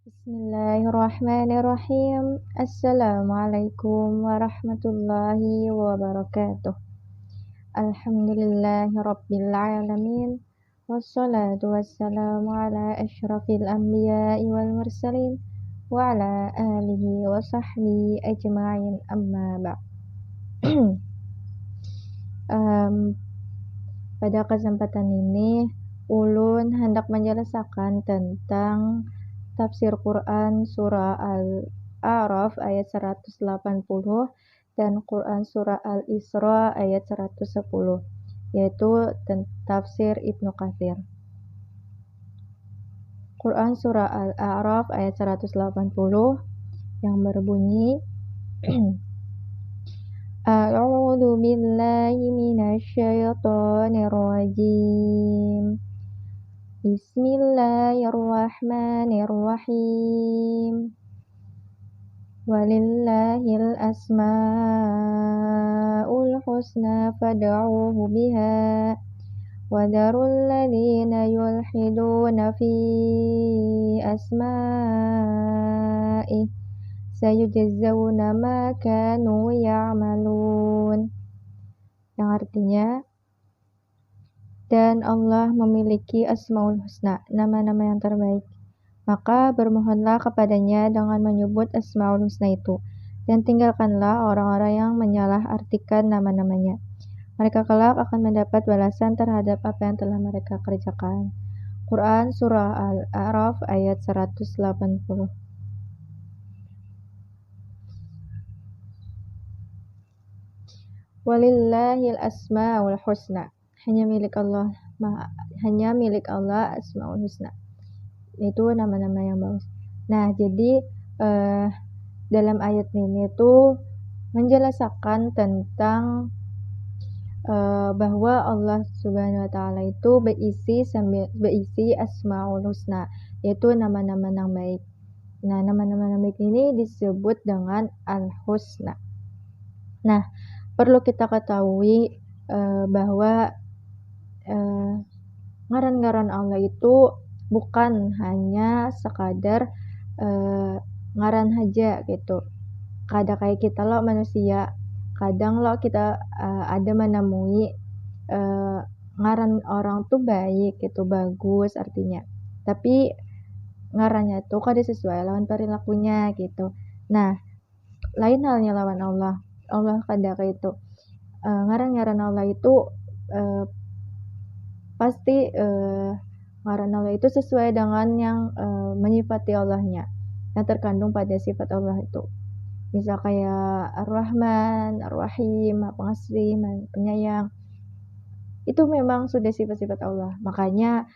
Bismillahirrahmanirrahim. Assalamualaikum warahmatullahi wabarakatuh. Alhamdulillahirabbil alamin. Wassalatu wassalamu ala asyrafil anbiya'i wal mursalin wa ala alihi wa sahbihi ajma'in amma ba'd. Pada kesempatan ini ulun hendak menjelaskan tentang tafsir Quran surah Al-A'raf ayat 180 dan Quran surah Al-Isra ayat 110, yaitu tafsir Ibnu Katsir. Quran surah Al-A'raf ayat 180 yang berbunyi A'udzu billahi minasy syaithanir rajim. Bismillahirrahmanirrahim. Walillahil asmaul husna fad'uuhu biha wa dharul ladzina yulhiduna fi asma'ihi sayujzauna ma kanu ya'malun. Yang artinya, dan Allah memiliki Asmaul Husna, nama-nama yang terbaik. Maka bermohonlah kepadanya dengan menyebut Asmaul Husna itu, dan tinggalkanlah orang-orang yang menyalah-artikan nama-namanya. Mereka kelak akan mendapat balasan terhadap apa yang telah mereka kerjakan. Quran Surah Al-A'raf ayat 180. Walillahil asmaul husna. Hanya milik Allah Asmaul Husna. Itu nama-nama yang bagus. Nah, jadi dalam ayat ini tuh menjelaskan tentang bahwa Allah Subhanahu wa taala itu berisi Asmaul Husna, yaitu nama-nama yang baik. Nah, nama-nama yang baik ini disebut dengan Al-Husna. Nah, perlu kita ketahui bahwa ngaran-ngaran Allah itu bukan hanya sekadar ngaran aja gitu. Kadang kayak kita lo manusia, kadang lo kita ada menemui ngaran orang tuh baik gitu, bagus artinya. Tapi ngarannya tuh kada sesuai lawan perilakunya gitu. Nah, lain halnya lawan Allah. Allah kada kayak itu. Ngaran-ngaran Allah itu pasti ngaran Allah itu sesuai dengan yang menyifati Allahnya, yang terkandung pada sifat Allah itu. Misal kayak Ar-Rahman, Ar-Rahim, Pengasih, Penyayang. Itu memang sudah sifat-sifat Allah. Makanya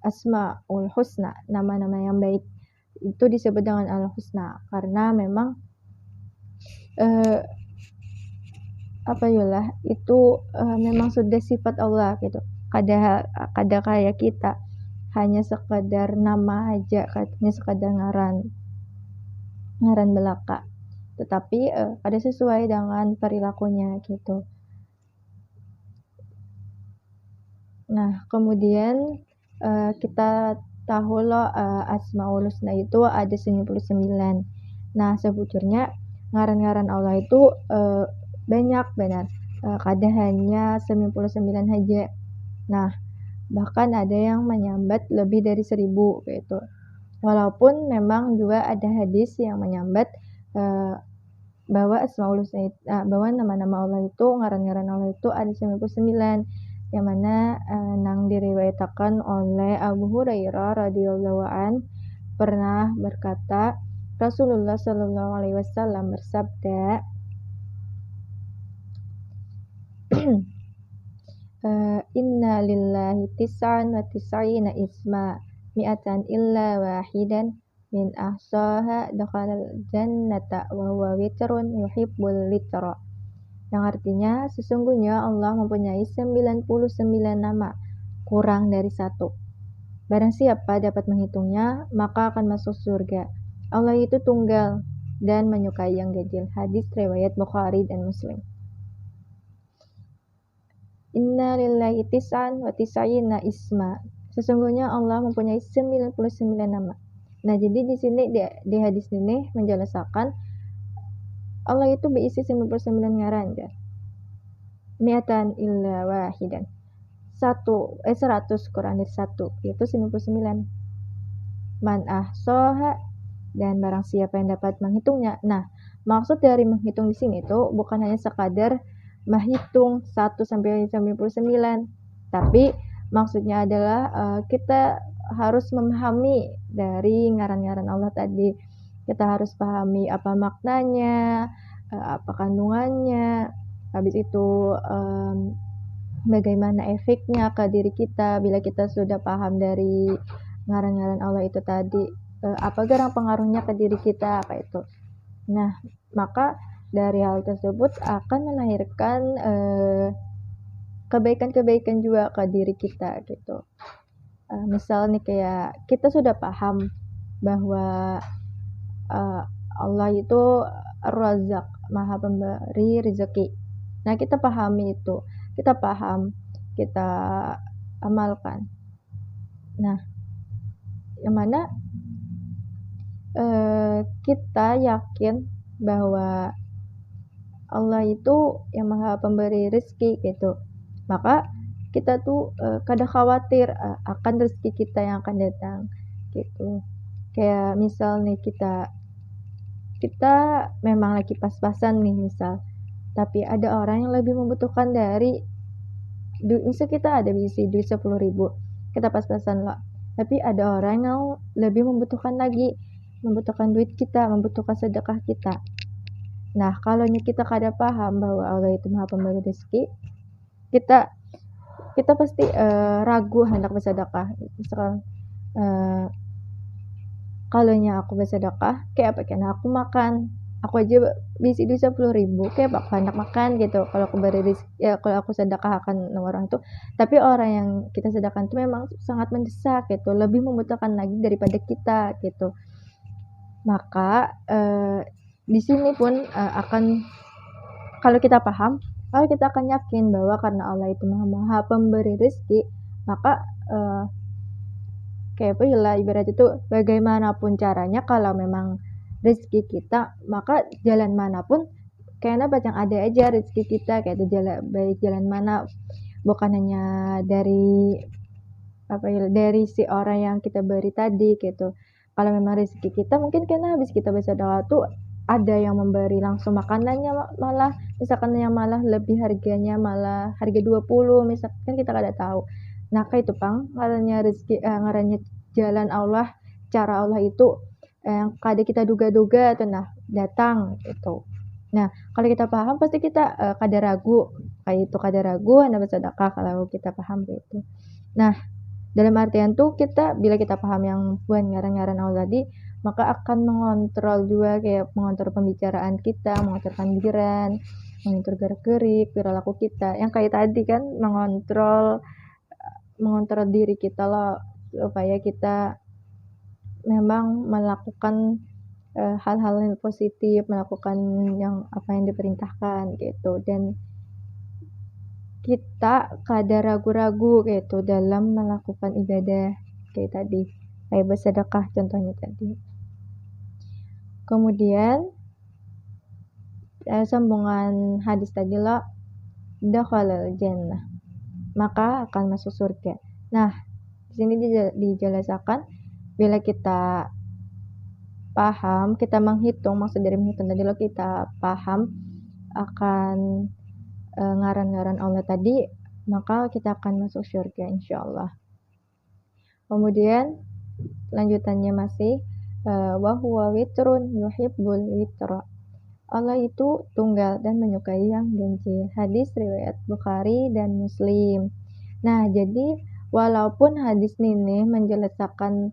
Asmaul Husna, nama-nama yang baik itu disebut dengan Al-Husna karena memang itu memang sudah sifat Allah gitu. Kada kayak kita hanya sekadar nama aja, hanya sekadar ngaran belaka, tetapi ada sesuai dengan perilakunya gitu. Nah, kemudian kita tahu loh Asmaul Husna itu ada 99. Nah, sebetulnya ngaran-ngaran Allah itu banyak benar, kada hanya 99 aja. Nah, bahkan ada yang menyambat lebih dari 1000 gitu. Walaupun memang juga ada hadis yang menyambat bahwa Asmaul Husna bahwa nama-nama Allah itu, ngaran-ngaran Allah itu ada 99, yang mana nang diriwayatkan oleh Abu Hurairah radhiyallahu an pernah berkata, Rasulullah Shallallahu alaihi wasallam bersabda, Inna lillahi tis'an wa tis'ina isma mi'atan illa wahidan min ahsaha dakhalal jannata wa huwa witrun yuhibbul litra. Yang artinya, sesungguhnya Allah mempunyai 99 nama, kurang dari 1. Barang siapa dapat menghitungnya, maka akan masuk surga. Allah itu tunggal dan menyukai yang ganjil. Hadis riwayat Bukhari dan Muslim. Inna lillahi tis'an wa tis'ina isma. Sesungguhnya Allah mempunyai 99 nama. Nah, jadi di sini di hadis ini menjelaskan Allah itu berisi 99 ngaran ya. Mi'atan illa wahidan. 100 kurang dari 1 yaitu 99. Man ahsaha, dan barang siapa yang dapat menghitungnya. Nah, maksud dari menghitung di sini tuh bukan hanya sekadar menghitung 1 sampai 99, tapi maksudnya adalah kita harus memahami dari ngaran-ngaran Allah tadi. Kita harus pahami apa maknanya, apa kandungannya, habis itu bagaimana efeknya ke diri kita bila kita sudah paham dari ngaran-ngaran Allah itu tadi, apa gerang pengaruhnya ke diri kita, apa itu. Nah, maka dari hal tersebut akan melahirkan kebaikan-kebaikan juga ke diri kita gitu. Misal nih kayak kita sudah paham bahwa Allah itu Ar-Razzaq, Maha Pemberi rezeki. Nah, kita pahami itu, kita paham, kita amalkan. Nah, yang mana kita yakin bahwa Allah itu yang Maha Pemberi rezeki gitu. Maka kita tuh kada khawatir akan rezeki kita yang akan datang gitu. Kayak misal nih kita memang lagi pas-pasan nih misal, tapi ada orang yang lebih membutuhkan dari misal kita ada isi duit 10.000, kita pas-pasan lah. Tapi ada orang yang lebih membutuhkan lagi, membutuhkan duit kita, membutuhkan sedekah kita. Nah, kalau kita kada paham bahwa Allah itu Maha Pemberi rezeki, kita pasti ragu hendak bersedekah. Misalkan kalau aku bersedekah, kayak apa kan aku makan, aku aja bisi duit 10.000, kayak apa hendak makan gitu. Kalau aku beri ya kalau aku sedekahkan orang itu, tapi orang yang kita sedekahkan itu memang sangat mendesak gitu, lebih membutuhkan lagi daripada kita gitu. Maka di sini pun akan kalau kita paham, kalau kita akan yakin bahwa karena Allah itu Maha Pemberi rezeki, maka kayak apa ya lah ibarat itu bagaimanapun caranya kalau memang rezeki kita, maka jalan manapun kayaknya bacang ada aja rezeki kita kayak itu baik jalan mana, bukan hanya dari apa ya dari si orang yang kita beri tadi gitu. Kalau memang rezeki kita mungkin karena habis kita bersedekah tuh ada yang memberi langsung makanannya malah misalkan yang malah lebih harganya malah harga 20 misalkan kita kada tahu. Nah, kayak itu Pang, ngarannya rezeki ngarannya jalan Allah, cara Allah itu yang kada kita duga-duga tuh nah datang gitu. Nah, kalau kita paham pasti kita kada ragu, kayak itu kada ragu hendak bersedekah kalau kita paham gitu. Nah, dalam artian tuh kita bila kita paham yang buat ngaran-ngaran Allah tadi, maka akan mengontrol juga kayak mengontrol pembicaraan kita, mengontrol pikiran, mengontrol gerak-gerik, perilaku kita. Yang kayak tadi kan mengontrol diri kita loh supaya kita memang melakukan hal-hal yang positif, melakukan yang apa yang diperintahkan gitu dan kita kada ragu-ragu gitu dalam melakukan ibadah kayak tadi, kayak bersedekah contohnya tadi. Kemudian sambungan hadis tadi lo dakhalal jannah, maka akan masuk surga. Nah, di sini dijelaskan bila kita paham, kita menghitung, maksud dari menghitung tadi lo kita paham akan ngaran-ngaran Allah tadi, maka kita akan masuk surga insyaallah. Kemudian lanjutannya masih wa huwa witrun yuhibbul witra. Allah itu tunggal dan menyukai yang ganjil. Hadis riwayat Bukhari dan Muslim. Nah, jadi walaupun hadis ini menjelaskan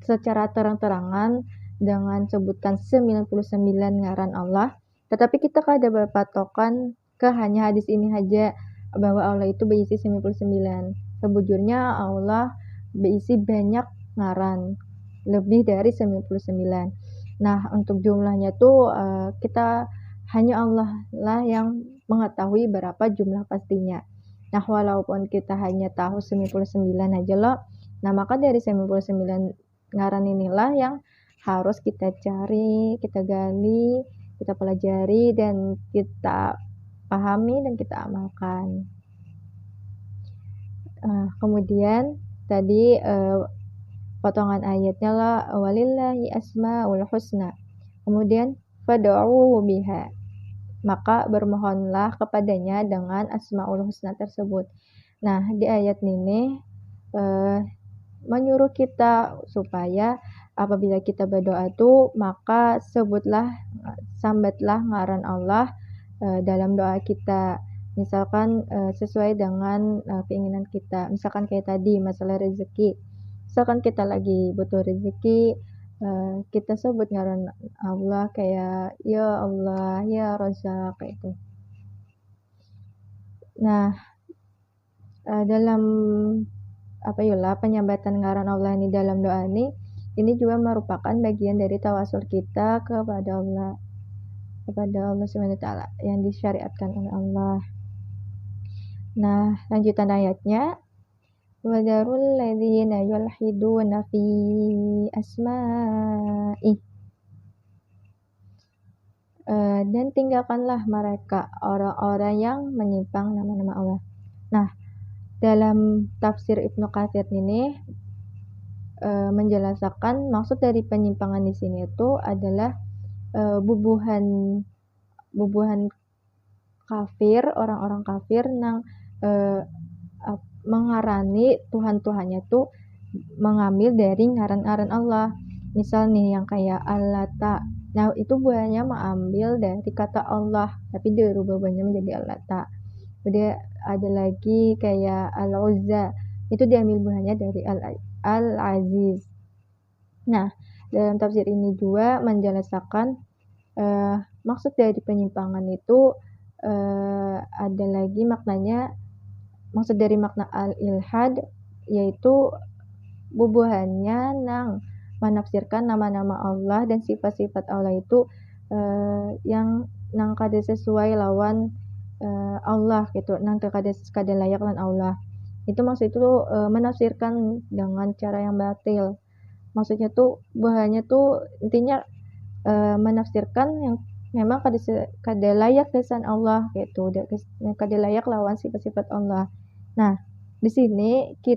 secara terang-terangan dengan sebutan 99 ngaran Allah, tetapi kita kada berpatokan ke hanya hadis ini saja bahwa Allah itu berisi 99. Sebujurnya Allah berisi banyak ngaran, lebih dari 99. Nah, untuk jumlahnya tuh kita hanya Allah lah yang mengetahui berapa jumlah pastinya. Nah, walaupun kita hanya tahu 99 aja loh, nah maka dari 99 ngaran inilah yang harus kita cari, kita gali, kita pelajari, dan kita pahami dan kita amalkan. Kemudian tadi potongan ayatnya lah, walillahi asmaul husna. Kemudian fad'uuhu biha. Maka bermohonlah kepadanya dengan asmaul husna tersebut. Nah, di ayat ini menyuruh kita supaya apabila kita berdoa itu maka sambatlah ngaran Allah dalam doa kita. Misalkan sesuai dengan keinginan kita. Misalkan kayak tadi masalah rezeki. Misalkan kita lagi butuh rezeki, kita sebut ngaran Allah kayak ya Allah, ya Razzaq kayak itu. Nah, dalam penyambatan ngaran Allah ini dalam doa ini juga merupakan bagian dari tawasul kita kepada Allah Subhanahu wa taala yang disyariatkan oleh Allah. Nah, lanjutan ayatnya, wadarul ladzina yulhiduna fi asma'i. Dan tinggalkanlah mereka orang-orang yang menyimpang nama-nama Allah. Nah, dalam tafsir Ibnu Katsir ini menjelaskan maksud dari penyimpangan di sini itu adalah bubuhan kafir, orang-orang kafir yang mengarani Tuhan-Tuhannya tuh mengambil dari ngaran-ngaran Allah. Misal nih yang kayak Al-Lata. Nah, itu buahnya mengambil dari kata Allah, tapi dirubah buahnya menjadi Al-Lata. Kemudian ada lagi kayak Al-Uzza. Itu diambil buahnya dari Al-Aziz. Nah, dalam tafsir ini juga menjelaskan maksud dari penyimpangan itu ada lagi maknanya. Maksud dari makna al-ilhad yaitu bubuhannya nang menafsirkan nama-nama Allah dan sifat-sifat Allah itu yang nang kada sesuai lawan Allah gitu, nang kada layak lan Allah. Itu maksud itu menafsirkan dengan cara yang batil. Maksudnya tuh buahnya tuh intinya menafsirkan yang memang kada layak kesan Allah gitu, kada layak lawan sifat-sifat Allah. Nah, di sini di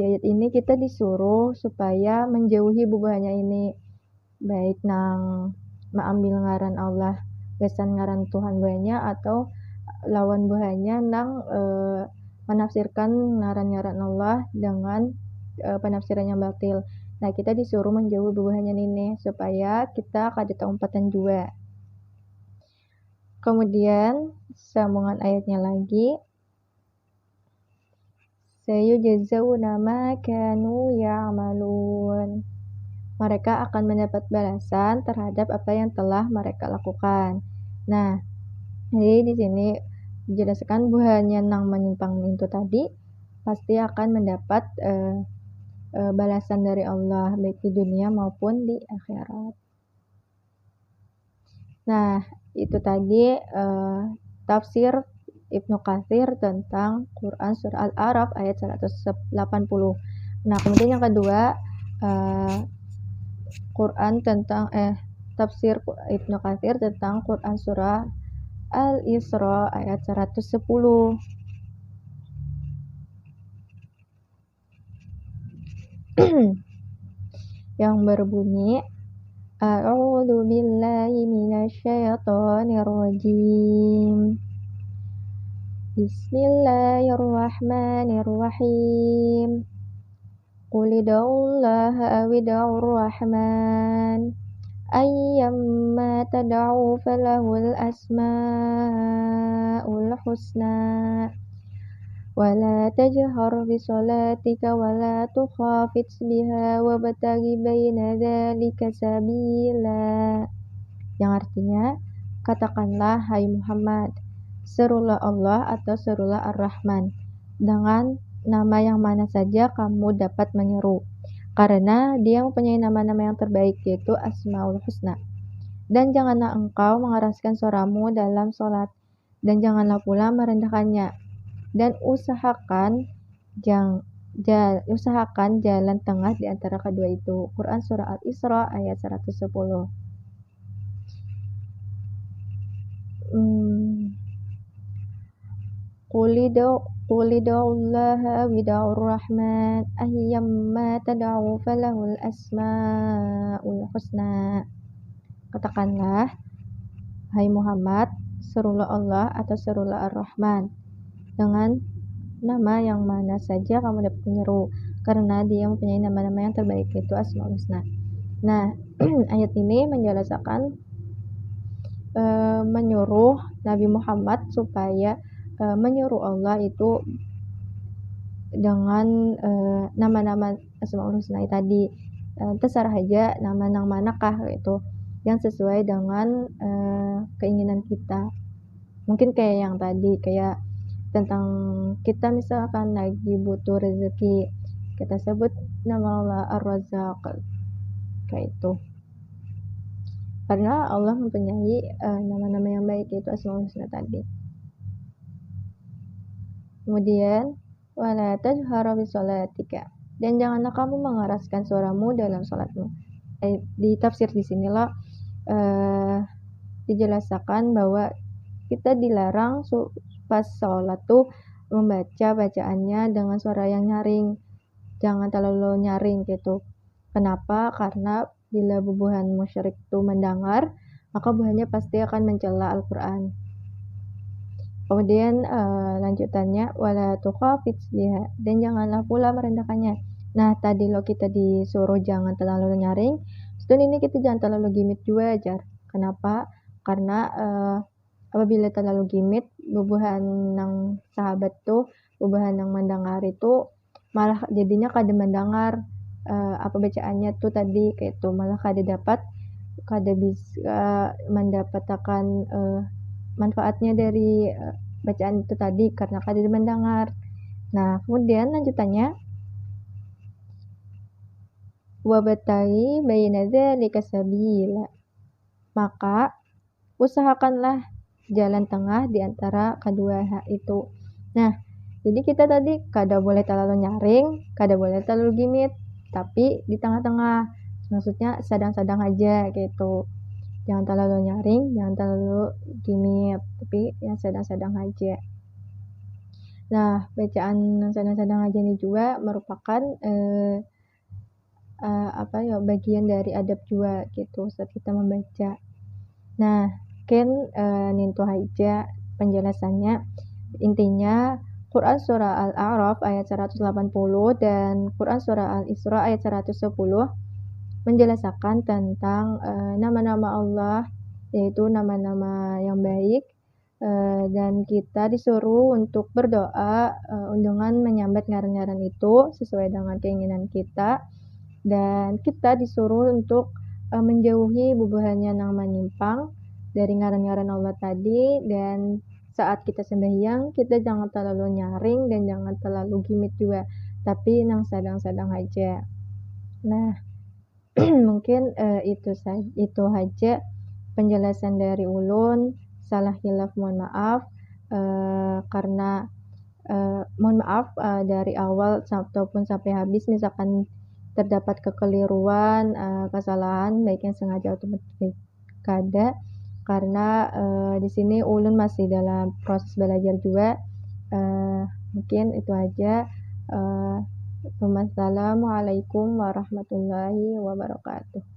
ayat ini kita disuruh supaya menjauhi buahnya ini, baik nang mengambil ngaran Allah kesan ngaran Tuhan buahnya atau lawan buahnya nang menafsirkan ngaran-ngaran Allah dengan penafsiran yang batil. Nah, kita disuruh menjauhi buahnya ini supaya kita kada umpatan juga. Kemudian sambungan ayatnya lagi, sayujzauna ma kanu ya'malun. Mereka akan mendapat balasan terhadap apa yang telah mereka lakukan. Nah, jadi di sini dijelaskan buahnya nang menyimpang itu tadi pasti akan mendapat balasan dari Allah baik di dunia maupun di akhirat. Nah, itu tadi tafsir Ibnu Katsir tentang Quran surah Al-A'raf ayat 180. Nah, kemudian yang kedua tafsir Ibnu Katsir tentang Quran surah Al-Isra ayat 110. Yang berbunyi, A'udzu billahi minasyaitonir rajim. Bismillahirrahmanirrahim. Qul ud'ullaha aw ud'ur rahman. Ayyamma tad'u falahul asmaul husna. Wala tajhar bisolatika wala tukhafit biha wabtaghi baina dzalika sabila. Yang artinya, katakanlah hai Muhammad, serulah Allah atau serulah Ar-Rahman dengan nama yang mana saja kamu dapat menyeru, karena dia mempunyai nama-nama yang terbaik yaitu Asmaul Husna. Dan janganlah engkau mengeraskan suaramu dalam sholat, dan janganlah pula merendahkannya, dan usahakan usahakan jalan tengah di antara kedua itu. Quran surah Al-Isra ayat 110. Qul ud'ullaha aw ud'ur rahman ayyamma tad'u falahul asmaul husna. Katakanlah, hai Muhammad, serulah Allah atau serulah Ar-Rahman. Dengan nama yang mana saja kamu dapat menyeru, karena dia mempunyai nama-nama yang terbaik, yaitu Asmaul Husna. Nah, ayat ini menjelaskan menyuruh Nabi Muhammad supaya menyuruh Allah itu dengan nama-nama Asmaul Husna tadi. Terserah aja nama manakah itu yang sesuai dengan keinginan kita. Mungkin kayak yang tadi, kayak tentang kita misalkan lagi butuh rezeki, kita sebut nama Allah Ar-Razzaq, kayak itu. Karena Allah mempunyai nama-nama yang baik, yaitu Asmaul Husna tadi. Kemudian, wala tajhara bisolatika, dan janganlah kamu mengeraskan suaramu dalam sholatmu. Di tafsir di sinilah dijelaskan bahwa kita dilarang pas sholat tuh membaca bacaannya dengan suara yang nyaring, jangan terlalu nyaring gitu. Kenapa? Karena bila bubuhan musyrik itu mendengar, maka bubuhannya pasti akan mencela Al-Quran. Kemudian lanjutannya, wala tukhafit biha, dan janganlah pula merendahkannya. Nah, tadi lo kita disuruh jangan terlalu nyaring, dan ini kita jangan terlalu gimit juga aja. Kenapa? Karena apabila terlalu gimit, bubuhan nang sahabat tuh, bubuhan nang mendengar itu malah jadinya kada mendengar apa bacaannya tuh tadi, kayak itu malah kada bisa mendapatkan manfaatnya dari bacaan itu tadi karena kada mendengar. Nah, kemudian lanjutannya, wabtahi baina dzalika sabila, maka usahakanlah jalan tengah di antara kedua hal itu. Nah, jadi kita tadi kada boleh terlalu nyaring, kada boleh terlalu gimit, tapi di tengah-tengah, maksudnya sedang-sedang aja gitu. Jangan terlalu nyaring, jangan terlalu gimit, tapi yang sedang-sedang aja. Nah, bacaan yang sedang-sedang aja ini juga merupakan bagian dari adab juga gitu saat kita membaca. Nah, mungkin nintu aja penjelasannya. Intinya, Quran surah Al-A'raf ayat 180 dan Quran surah Al-Isra ayat 110 menjelaskan tentang nama-nama Allah, yaitu nama-nama yang baik, dan kita disuruh untuk berdoa dengan menyambat ngaran-ngaran itu sesuai dengan keinginan kita, dan kita disuruh untuk menjauhi bubuhannya yang menyimpang dari ngaran-ngaran Allah tadi. Dan saat kita sembahyang, kita jangan terlalu nyaring dan jangan terlalu gimit juga, tapi yang sedang-sedang aja. Nah, mungkin itu aja penjelasan dari ulun. Salah hilaf mohon maaf, karena mohon maaf dari awal ataupun sampai habis misalkan terdapat kekeliruan, kesalahan baik yang sengaja ataupun kada, karena di sini ulun masih dalam proses belajar juga. Mungkin itu aja. Wassalamualaikum warahmatullahi wabarakatuh.